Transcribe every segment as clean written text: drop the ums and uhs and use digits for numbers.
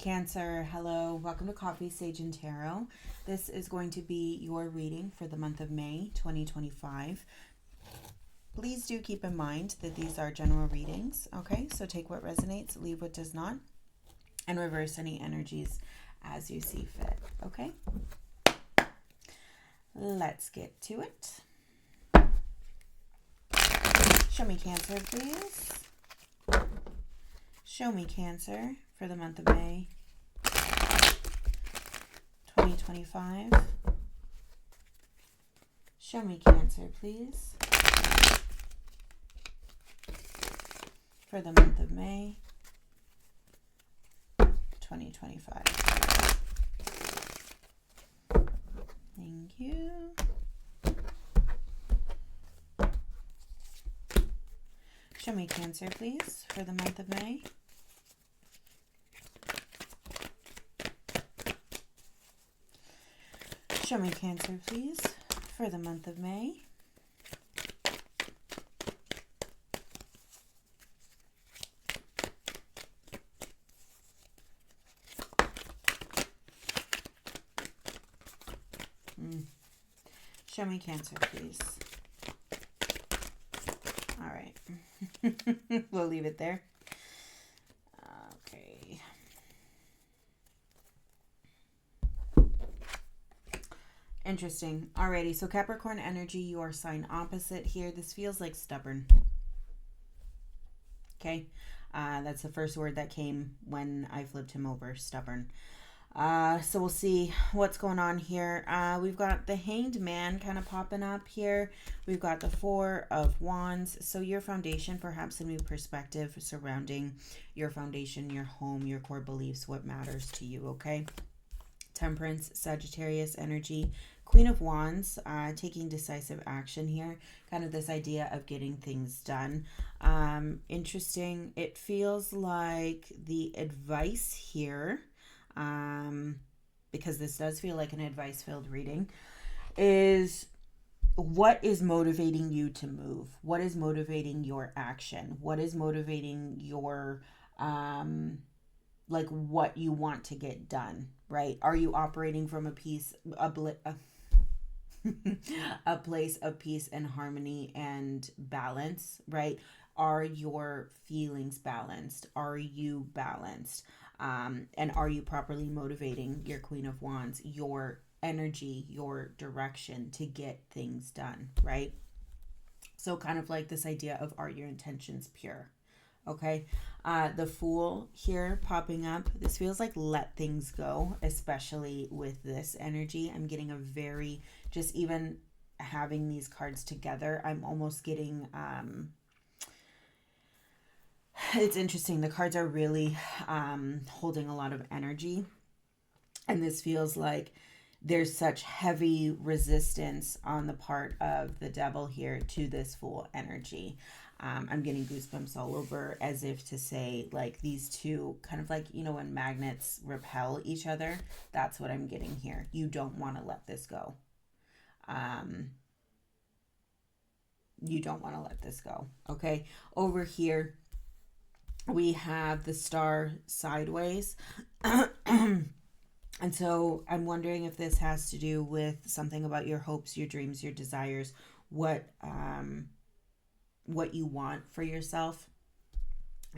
Cancer, hello. Welcome to Coffee, Sage, and Tarot. This is going to be your reading for the month of May 2025. Please do keep in mind that these are general readings, okay? So take what resonates, leave what does not, and reverse any energies as you see fit, okay? Let's get to it. Show me Cancer, please. Show me Cancer for the month of May 2025. Show me Cancer, please, for the month of May 2025. Thank you. Show me Cancer, please, for the month of May. Show me Cancer, please, for the month of May. Show me Cancer, please. All right. We'll leave it there. Okay. Interesting. Alrighty, so Capricorn energy, you are sign opposite here. This feels like stubborn. Okay, that's the first word that came when I flipped him over, stubborn. So we'll see what's going on here. We've got the Hanged Man kind of popping up here. We've got the Four of Wands. So your foundation, perhaps a new perspective surrounding your foundation, your home, your core beliefs, what matters to you, okay? Temperance, Sagittarius energy, Queen of Wands, taking decisive action here. Kind of this idea of getting things done. Interesting. It feels like the advice here, because this does feel like an advice-filled reading, is what is motivating you to move? What is motivating your action? What is motivating your, like what you want to get done, right? Are you operating from a place of peace and harmony and balance, right? Are your feelings balanced? Are you balanced? And are you properly motivating your Queen of Wands, your energy, your direction to get things done, right? So kind of like this idea of, are your intentions pure? Okay, the Fool here popping up. This feels like let things go, especially with this energy. I'm getting a very, just even having these cards together, I'm almost getting, it's interesting. The cards are really holding a lot of energy. And this feels like there's such heavy resistance on the part of the Devil here to this Fool energy. I'm getting goosebumps all over, as if to say, like, these two kind of like, you know, when magnets repel each other, that's what I'm getting here. You don't want to let this go. You don't want to let this go. Okay. Over here, we have the Star sideways. And so I'm wondering if this has to do with something about your hopes, your dreams, your desires, what you want for yourself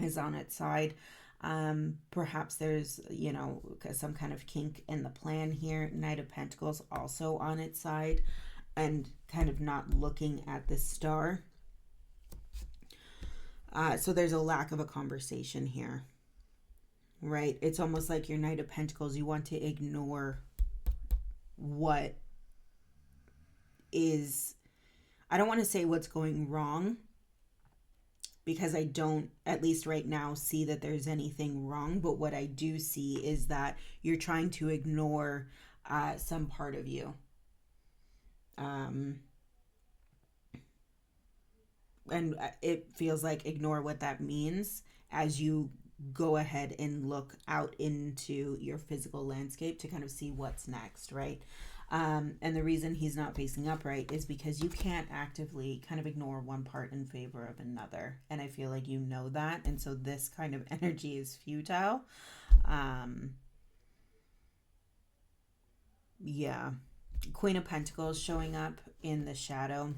is on its side. Perhaps there's, you know, some kind of kink in the plan here. Knight of Pentacles also on its side, and kind of not looking at the Star. So there's a lack of a conversation here, right? It's almost like your Knight of Pentacles, you want to ignore what is, I don't want to say what's going wrong, because I don't, at least right now, see that there's anything wrong. But what I do see is that you're trying to ignore some part of you. And it feels like ignore what that means as you go ahead and look out into your physical landscape to kind of see what's next, right? And the reason he's not facing upright is because you can't actively kind of ignore one part in favor of another. And I feel like you know that. And so this kind of energy is futile. Yeah. Queen of Pentacles showing up in the shadow.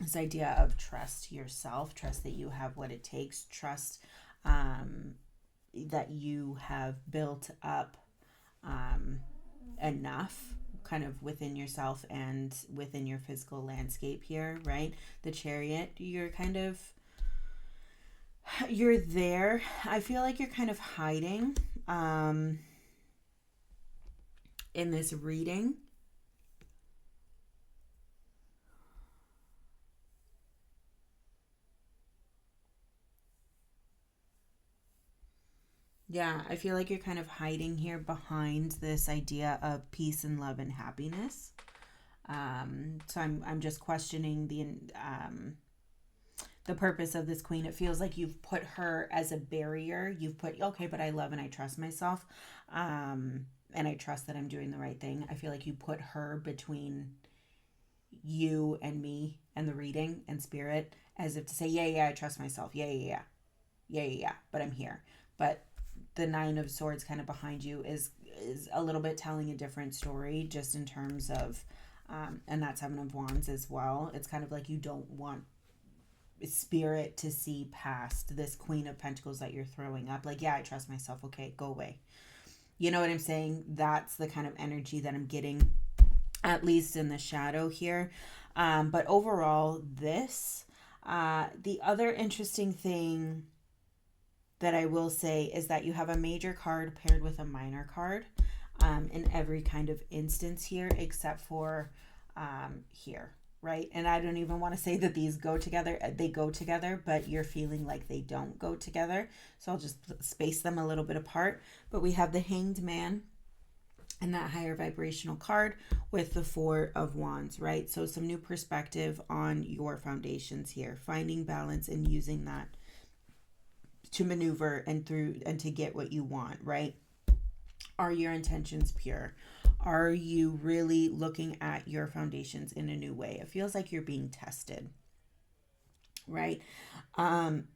This idea of trust yourself, trust that you have what it takes, trust that you have built up enough kind of within yourself and within your physical landscape here, right? The Chariot, you're there. I feel like you're kind of hiding in this reading. Yeah, I feel like you're kind of hiding here behind this idea of peace and love and happiness. So I'm just questioning the purpose of this queen. It feels like you've put her as a barrier. You've put, okay, but I love and I trust myself. And I trust that I'm doing the right thing. I feel like you put her between you and me and the reading and spirit, as if to say, yeah, I trust myself. Yeah, but I'm here. But the Nine of Swords kind of behind you is a little bit telling a different story, just in terms of, and that Seven of Wands as well. It's kind of like you don't want spirit to see past this Queen of Pentacles that you're throwing up. Like, yeah, I trust myself. Okay, go away. You know what I'm saying? That's the kind of energy that I'm getting, at least in the shadow here. But overall, the other interesting thing that I will say is that you have a major card paired with a minor card in every kind of instance here, except for here, right? And I don't even want to say that these go together. They go together, but you're feeling like they don't go together. So I'll just space them a little bit apart. But we have the Hanged Man and that higher vibrational card with the Four of Wands, right? So some new perspective on your foundations here, finding balance and using that to maneuver and to get what you want, right? Are your intentions pure? Are you really looking at your foundations in a new way? It feels like you're being tested, right? And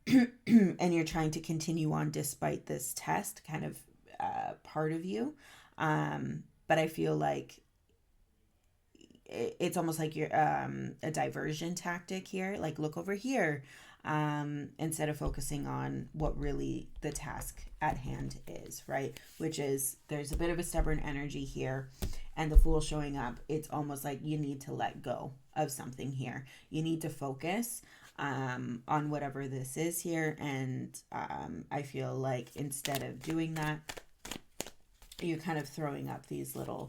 you're trying to continue on despite this test, kind of part of you. But I feel like it's almost like you're a diversion tactic here. Like, look over here, instead of focusing on what really the task at hand is, right? Which is, there's a bit of a stubborn energy here, and the Fool showing up. It's almost like you need to let go of something here. You need to focus on whatever this is here. And I feel like instead of doing that, you're kind of throwing up these little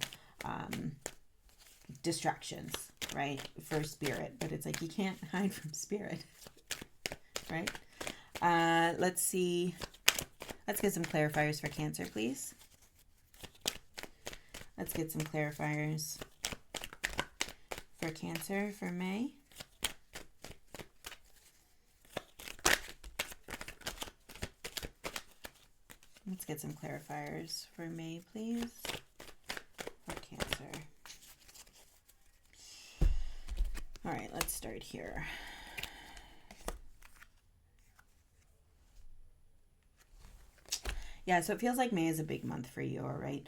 distractions, right, for spirit. But it's like you can't hide from spirit, right? Let's see. Let's get some clarifiers for Cancer, please. Let's get some clarifiers for Cancer for May. Let's get some clarifiers for May, please, for Cancer. All right, let's start here. Yeah, so it feels like May is a big month for you, all right?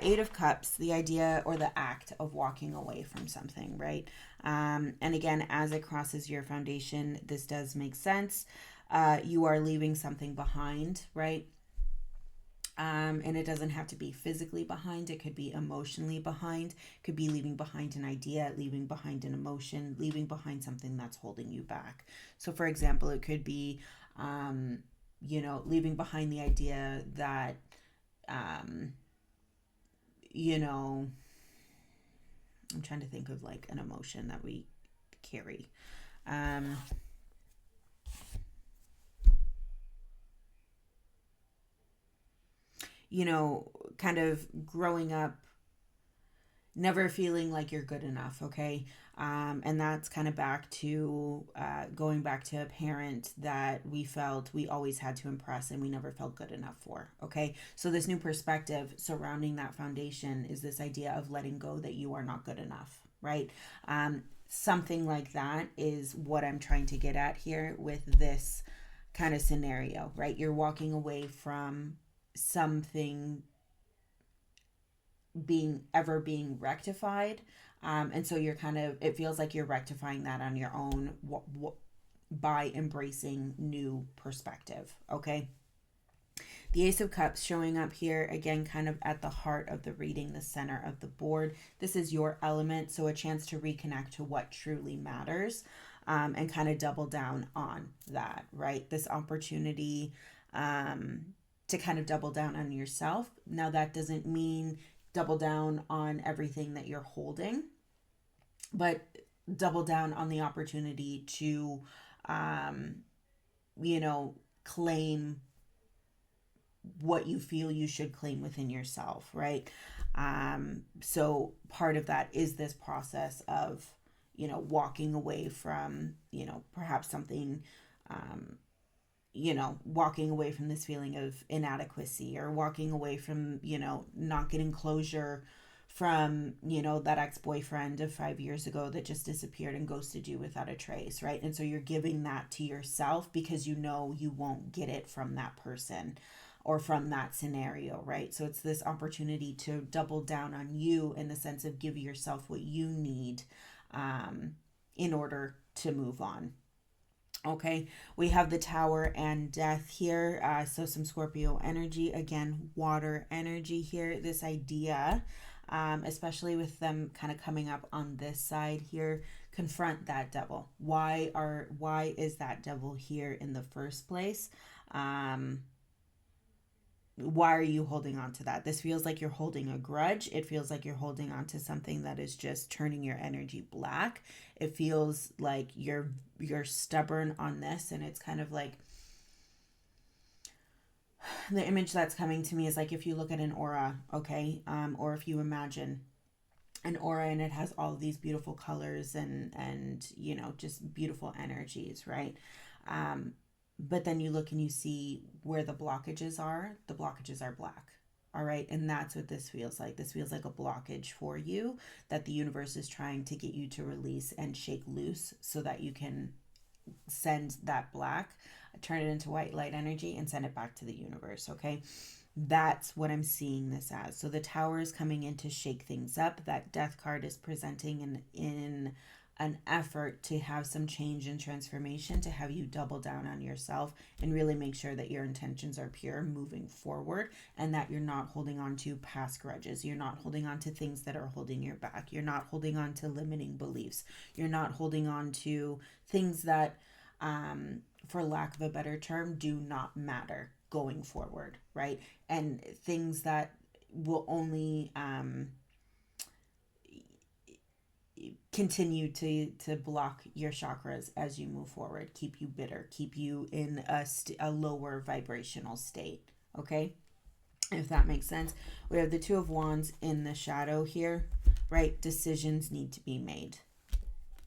Eight of Cups, the idea or the act of walking away from something, right? And again, as it crosses your foundation, this does make sense. You are leaving something behind, right? And it doesn't have to be physically behind. It could be emotionally behind. It could be leaving behind an idea, leaving behind an emotion, leaving behind something that's holding you back. So for example, it could be, leaving behind the idea that, I'm trying to think of like an emotion that we carry. Kind of growing up, never feeling like you're good enough, okay? And that's kind of back to going back to a parent that we felt we always had to impress and we never felt good enough for. Okay. So this new perspective surrounding that foundation is this idea of letting go that you are not good enough, right? Something like that is what I'm trying to get at here with this kind of scenario, right? You're walking away from something being rectified, and so you're kind of, it feels like you're rectifying that on your own by embracing new perspective. Okay. The Ace of Cups showing up here again, kind of at the heart of the reading, the center of the board. This is your element, so a chance to reconnect to what truly matters, and kind of double down on that, right? This opportunity to kind of double down on yourself. Now, that doesn't mean double down on everything that you're holding, but double down on the opportunity to, claim what you feel you should claim within yourself, right? So part of that is this process of, walking away from, perhaps something, walking away from this feeling of inadequacy, or walking away from, not getting closure from, that ex-boyfriend of 5 years ago that just disappeared and ghosted you without a trace, right? And so you're giving that to yourself because you know you won't get it from that person or from that scenario, right? So it's this opportunity to double down on you in the sense of give yourself what you need in order to move on. Okay, we have the Tower and Death here. So some Scorpio energy, again, water energy here. This idea, especially with them kind of coming up on this side here, confront that devil. Why is that devil here in the first place? Why are you holding on to that? This feels like you're holding a grudge. It feels like you're holding on to something that is just turning your energy black. It feels like you're stubborn on this, and it's kind of like the image that's coming to me is like if you look at an aura, okay, or if you imagine an aura and it has all of these beautiful colors and just beautiful energies, right? But then you look and you see where the blockages are. The blockages are black. All right. And that's what this feels like. This feels like a blockage for you that the universe is trying to get you to release and shake loose so that you can send that black, turn it into white light energy and send it back to the universe. Okay. That's what I'm seeing this as. So the Tower is coming in to shake things up. That Death card is presenting in an effort to have some change and transformation, to have you double down on yourself and really make sure that your intentions are pure moving forward, and that you're not holding on to past grudges. You're not holding on to things that are holding you back. You're not holding on to limiting beliefs. You're not holding on to things that, for lack of a better term, do not matter going forward, right? And things that will only continue to block your chakras as you move forward, keep you bitter, keep you in a lower vibrational state. Okay, if that makes sense. We have the Two of Wands in the shadow here, right? Decisions need to be made,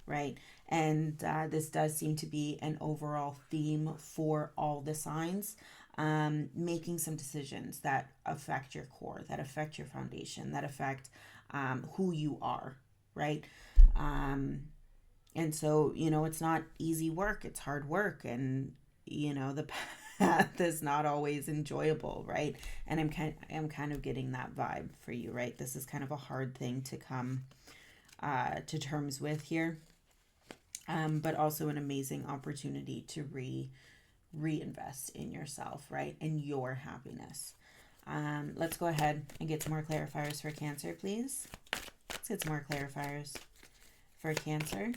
right? And this does seem to be an overall theme for all the signs. Making some decisions that affect your core, that affect your foundation, that affect who you are, right? And so, it's not easy work, it's hard work, and the path is not always enjoyable, right? And I'm kind of getting that vibe for you, right? This is kind of a hard thing to come to terms with here, but also an amazing opportunity to reinvest in yourself, right? And your happiness. Let's go ahead and get some more clarifiers for Cancer, please. Let's get some more clarifiers for Cancer.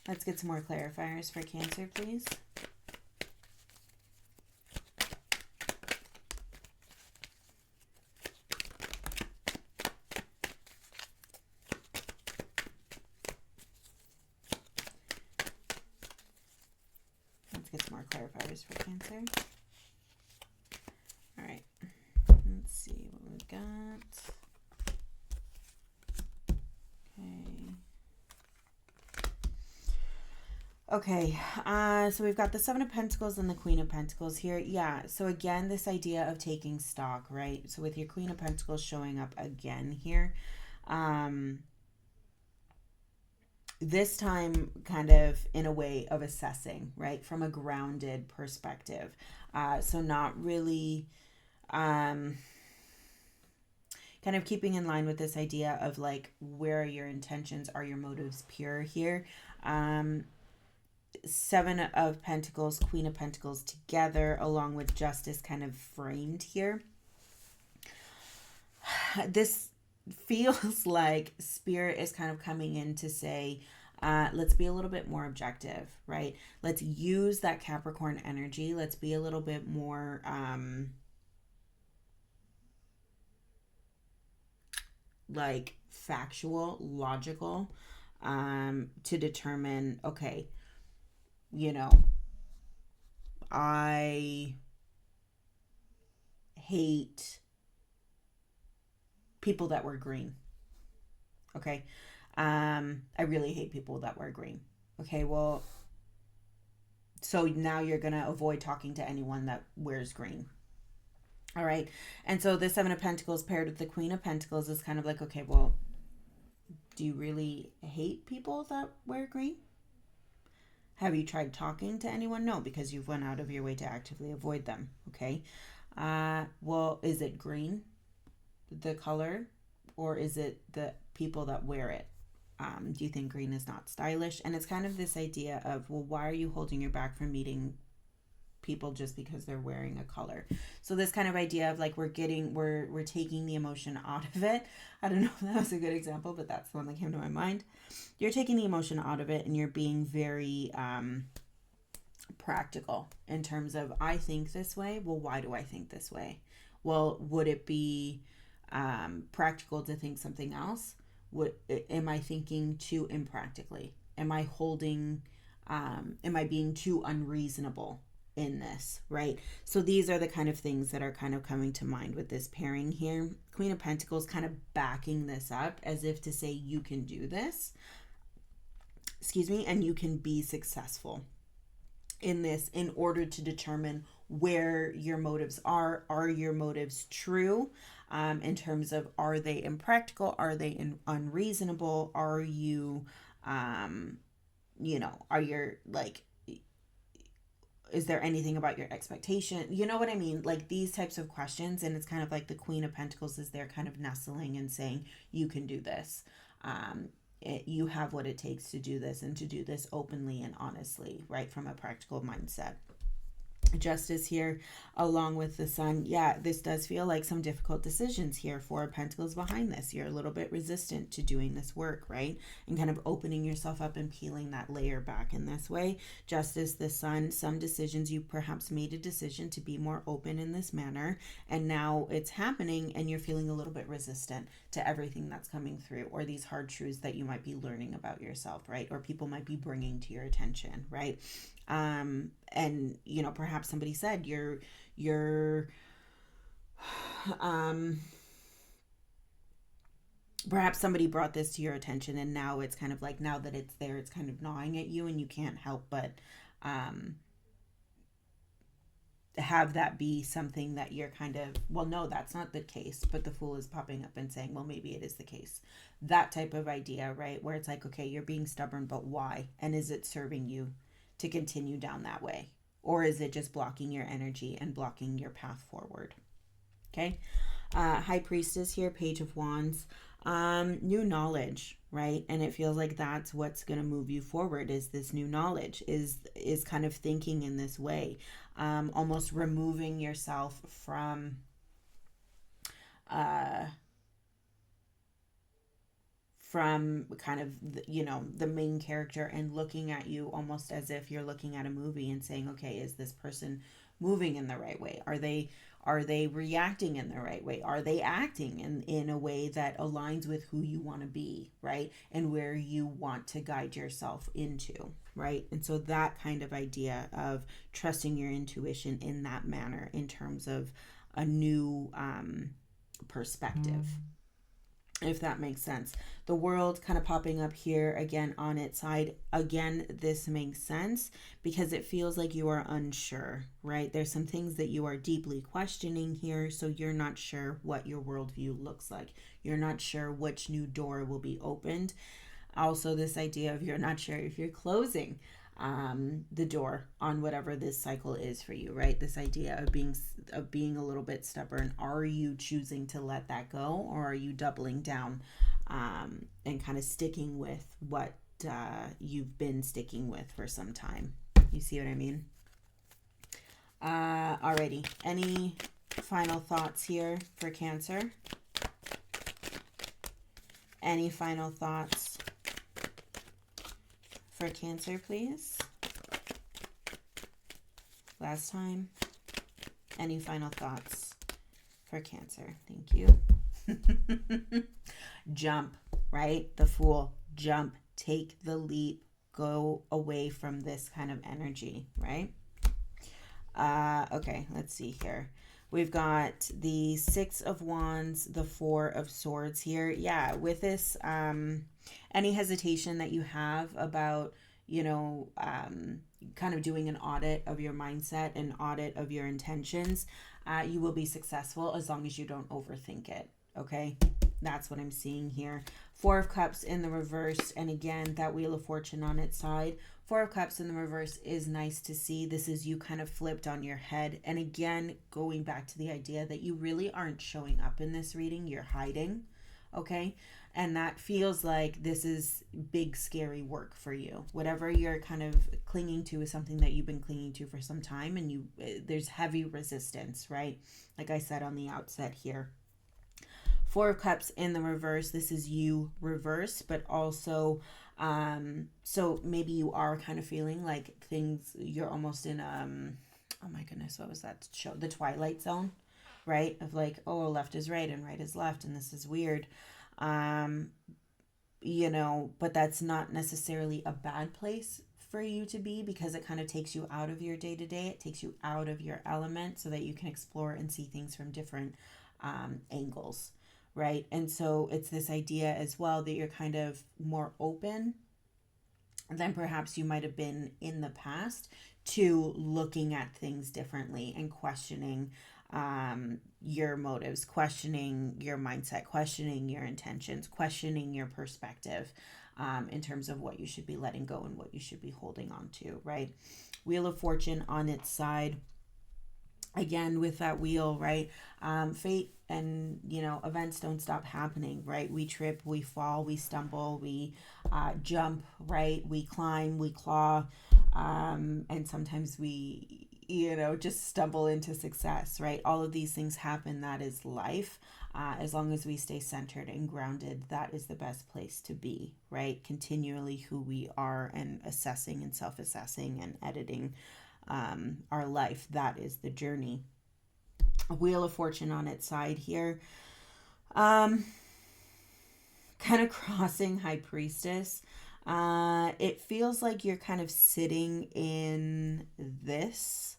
Let's get some more clarifiers for Cancer, please. Let's get some more clarifiers for Cancer. All right. Let's see what we've got. Okay, so we've got the Seven of Pentacles and the Queen of Pentacles here. Yeah, so again, this idea of taking stock, right? So with your Queen of Pentacles showing up again here, this time kind of in a way of assessing, right? From a grounded perspective. So not really kind of keeping in line with this idea of like, where are your intentions? Are your motives pure here? Seven of Pentacles, Queen of Pentacles together, along with Justice kind of framed here. This feels like Spirit is kind of coming in to say, let's be a little bit more objective, right? Let's use that Capricorn energy. Let's be a little bit more like factual, logical, to determine, okay, you know, I hate people that wear green. Okay. I really hate people that wear green. Okay, well, so now you're going to avoid talking to anyone that wears green. All right. And so the Seven of Pentacles paired with the Queen of Pentacles is kind of like, okay, well, do you really hate people that wear green? Have you tried talking to anyone? No, because you've went out of your way to actively avoid them. Okay. Well, is it green, the color, or is it the people that wear it? Do you think green is not stylish? And it's kind of this idea of, well, why are you holding your back from meeting people just because they're wearing a color? So this kind of idea of like, we're taking the emotion out of it. I don't know if that was a good example, but that's the one that came to my mind. You're taking the emotion out of it, and you're being very practical in terms of, I think this way. Well, why do I think this way? Well, would it be practical to think something else? Am I thinking too impractically? Am I being too unreasonable in this, right? So these are the kind of things that are kind of coming to mind with this pairing here. Queen of Pentacles kind of backing this up as if to say, you can do this, and you can be successful in this, in order to determine where your motives are. Are your motives true? In terms of, are they impractical? Are they unreasonable? Are you, are your, like, is there anything about your expectation? You know what I mean? Like these types of questions. And it's kind of like the Queen of Pentacles is there kind of nestling and saying, you can do this. You have what it takes to do this, and to do this openly and honestly, right? From a practical mindset. Justice here, along with the Sun. Yeah, this does feel like some difficult decisions here. Four of Pentacles behind this. You're a little bit resistant to doing this work, right? And kind of opening yourself up and peeling that layer back in this way. Justice, the Sun. Some decisions, you perhaps made a decision to be more open in this manner, and now it's happening and you're feeling a little bit resistant to everything that's coming through, or these hard truths that you might be learning about yourself, right? Or people might be bringing to your attention, right? And perhaps somebody said perhaps somebody brought this to your attention, and now it's kind of like, now that it's there, it's kind of gnawing at you, and you can't help but have that be something that you're kind of, well, no, that's not the case, but the Fool is popping up and saying, well, maybe it is the case. That type of idea, right? Where it's like, okay, you're being stubborn, but why? And is it serving you to continue down that way? Or is it just blocking your energy and blocking your path forward? Okay. High Priestess here, Page of Wands. New knowledge, right? And it feels like that's what's going to move you forward, is this new knowledge, is kind of thinking in this way, almost removing yourself from kind of the main character, and looking at you almost as if you're looking at a movie and saying, okay, is this person moving in the right way? Are they reacting in the right way? Are they acting in a way that aligns with who you want to be, right? And where you want to guide yourself into, right? And so that kind of idea of trusting your intuition in that manner, in terms of a new perspective. if that makes sense. The world kind of popping up here again on its side. Again, this makes sense because it feels like you are unsure, right? There's some things that you are deeply questioning here, so you're not sure what your worldview looks like. You're not sure which new door will be opened. Also, this idea of you're not sure if you're closing the door on whatever this cycle is for you, right? This idea of being a little bit stubborn. Are you choosing to let that go, or are you doubling down and kind of sticking with what you've been sticking with for some time? You see what I mean? Alrighty. Any final thoughts here for Cancer? Any final thoughts for Cancer, please? Last time. Any final thoughts for Cancer? Thank you. Jump, right? The Fool. Jump. Take the leap. Go away from this kind of energy, right? Okay, let's see here. We've got the Six of Wands, the Four of Swords here. Yeah, with this, any hesitation that you have about, kind of doing an audit of your mindset, an audit of your intentions, you will be successful as long as you don't overthink it. Okay, that's what I'm seeing here. Four of Cups in the reverse, and again, that Wheel of Fortune on its side. Four of Cups in the reverse is nice to see. This is you kind of flipped on your head. And again, going back to the idea that you really aren't showing up in this reading. You're hiding, okay? And that feels like this is big, scary work for you. Whatever you're kind of clinging to is something that you've been clinging to for some time, and there's heavy resistance, right? Like I said on the outset here. Four of Cups in the reverse. This is you reverse, but also, so maybe you are kind of feeling like things, you're almost in, oh my goodness, what was that show? The Twilight Zone, right? Of like, oh, left is right and right is left, and this is weird. But that's not necessarily a bad place for you to be, because it kind of takes you out of your day to day. It takes you out of your element so that you can explore and see things from different angles. Right. And so it's this idea as well that you're kind of more open than perhaps you might have been in the past to looking at things differently and questioning your motives, questioning your mindset, questioning your intentions, questioning your perspective in terms of what you should be letting go and what you should be holding on to. Right. Wheel of Fortune on its side. Again, with that wheel, right? Fate and, events don't stop happening, right? We trip, we fall, we stumble, we jump, right? We climb, we claw, and sometimes we, just stumble into success, right? All of these things happen. That is life. As long as we stay centered and grounded, that is the best place to be, right? Continually who we are and assessing and self-assessing and editing our life. That is the journey. A Wheel of Fortune on its side here. Kind of crossing High Priestess. It feels like you're kind of sitting in this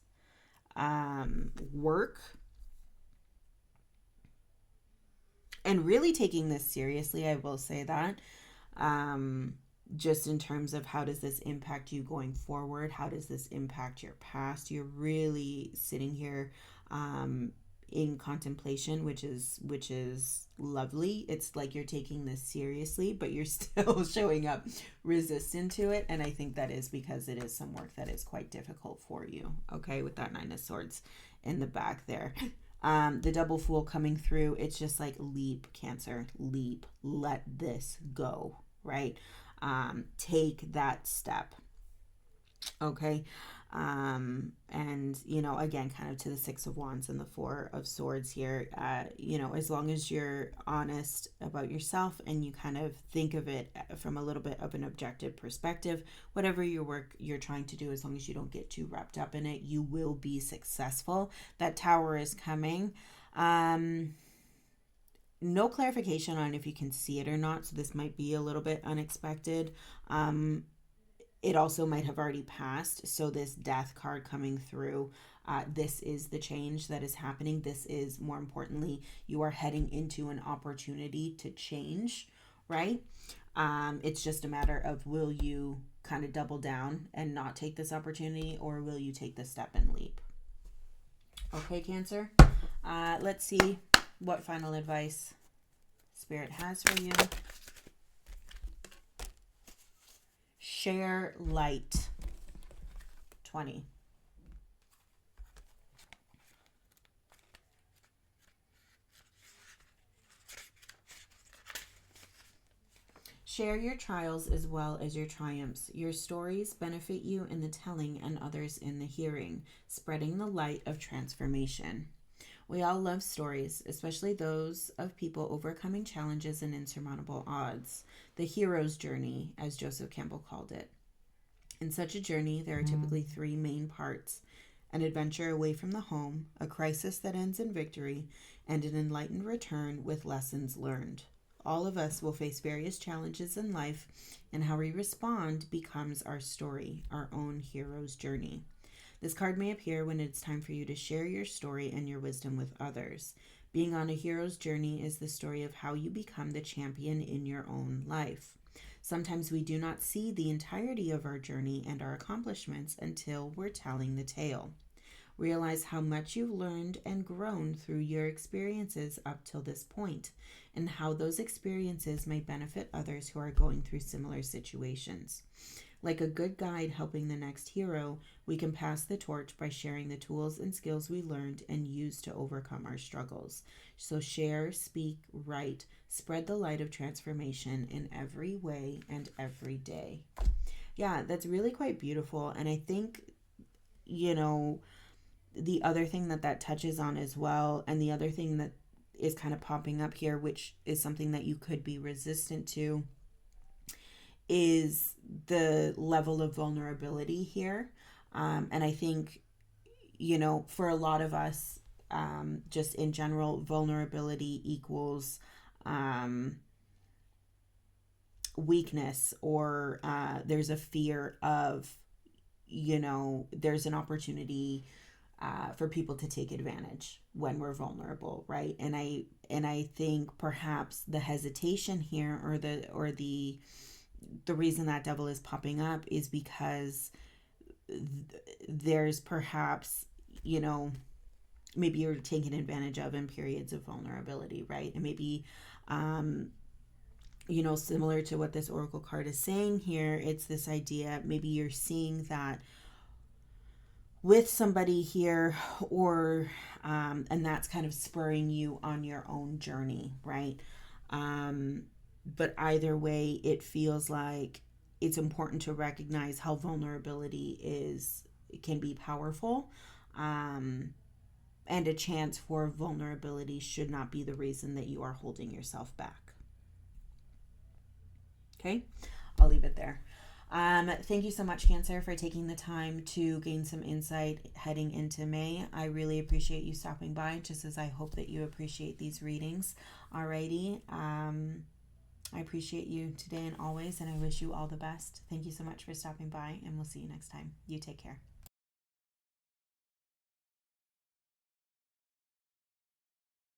work and really taking this seriously. I will say that. Just in terms of how does this impact you going forward? How does this impact your past? You're really sitting here in contemplation, which is lovely. It's like you're taking this seriously, but you're still showing up resistant to it. And I think that is because it is some work that is quite difficult for you. Okay, with that Nine of Swords in the back there. The Double Fool coming through. It's just like leap, Cancer, leap, let this go, right? Take that step. Okay. And, again, kind of to the Six of Wands and the Four of Swords here, as long as you're honest about yourself and you kind of think of it from a little bit of an objective perspective, whatever your work you're trying to do, as long as you don't get too wrapped up in it, you will be successful. That Tower is coming. No clarification on if you can see it or not, so this might be a little bit unexpected. it also might have already passed. So this death card coming through, this is the change that is happening. This is, more importantly, you are heading into an opportunity to change, right? It's just a matter of, will you kind of double down and not take this opportunity, or will you take the step and leap? Okay, Cancer. Let's see what final advice Spirit has for you. Share light. 20. Share your trials as well as your triumphs. Your stories benefit you in the telling and others in the hearing, spreading the light of transformation. We all love stories, especially those of people overcoming challenges and insurmountable odds. The hero's journey, as Joseph Campbell called it. In such a journey, there are typically three main parts: an adventure away from the home, a crisis that ends in victory, and an enlightened return with lessons learned. All of us will face various challenges in life, and how we respond becomes our story, our own hero's journey. This card may appear when it's time for you to share your story and your wisdom with others. Being on a hero's journey is the story of how you become the champion in your own life. Sometimes we do not see the entirety of our journey and our accomplishments until we're telling the tale. Realize how much you've learned and grown through your experiences up till this point, and how those experiences may benefit others who are going through similar situations. Like a good guide helping the next hero, we can pass the torch by sharing the tools and skills we learned and used to overcome our struggles. So share, speak, write, spread the light of transformation in every way and every day. Yeah, that's really quite beautiful. And I think, the other thing that touches on as well, and the other thing that is kind of popping up here, which is something that you could be resistant to, is the level of vulnerability here. And I think, for a lot of us, just in general, vulnerability equals weakness, or there's a fear of, there's an opportunity for people to take advantage when we're vulnerable, right? And I think perhaps the hesitation here, or the reason that devil is popping up, is because there's perhaps, maybe you're taken advantage of in periods of vulnerability, right? And maybe similar to what this oracle card is saying here, it's this idea, maybe you're seeing that with somebody here, or and that's kind of spurring you on your own journey, right? But either way, it feels like it's important to recognize how vulnerability can be powerful, and a chance for vulnerability should not be the reason that you are holding yourself back. Okay, I'll leave it there. Thank you so much, Cancer, for taking the time to gain some insight heading into May. I really appreciate you stopping by, just as I hope that you appreciate these readings. Alrighty. I appreciate you today and always, and I wish you all the best. Thank you so much for stopping by, and we'll see you next time. You take care.